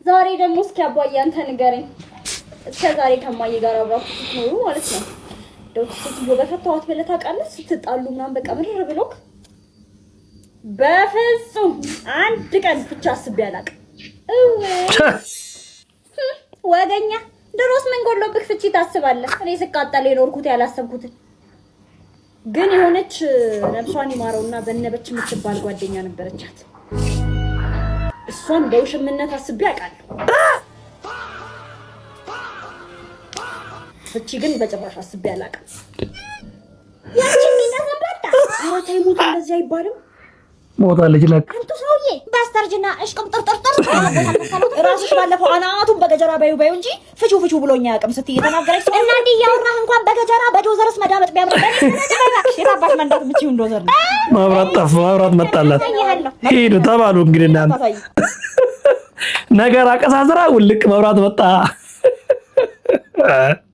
ዛሬ ደግሞ እስኪ አባዬ አንተ ንገረኝ። እስከ ዛሬ ከማዬ ጋር አብራችሁ ስትኖሩ ማለት ነው ስትዮ በፈታዋት ብለህ ታውቃለህ? ስትጣሉ ምናምን በቃ ምርር ብሎክ? በፍጹም አንድ ቀን ፍቻ አስቤ አላውቅም። ወገኛ ድሮስ ምን ጎሎብህ ፍቺ ታስባለህ? እኔ ስቃጠል የኖርኩት ያላሰብኩትን። ግን የሆነች ነፍሷን ይማረውና በነበች የምትባል ጓደኛ ነበረቻት። እሷን በውሽምነት አስቤ አውቃለሁ። ፍቺ ግን በጭራሽ አስቤ አላውቅም። ያቺ እንደዘበጣ አራታይ ሞት እንደዚህ አይባልም። ሞታለች ለካ አንተ ሰውዬ ባስተርጅና እሽቅም ጥርጥርጥር ራስሽ ባለፈው አናቱን በገጀራ ባዩ እንጂ ፍቹ ብሎኛ ያቅም ስትይ የተናገረች እና እንዲህ እያወራህ እንኳን በገጀራ በዶዘርስ መዳመጥ ቢያምርበት የታባሽ መንዳት የምትይው ዶዘር ነው። ማብራት ጠፋ፣ ማብራት መጣላት። ሂዱ ተባሉ እንግዲህ እናንተ ነገር አቀሳስራ ውልቅ መብራት መጣ።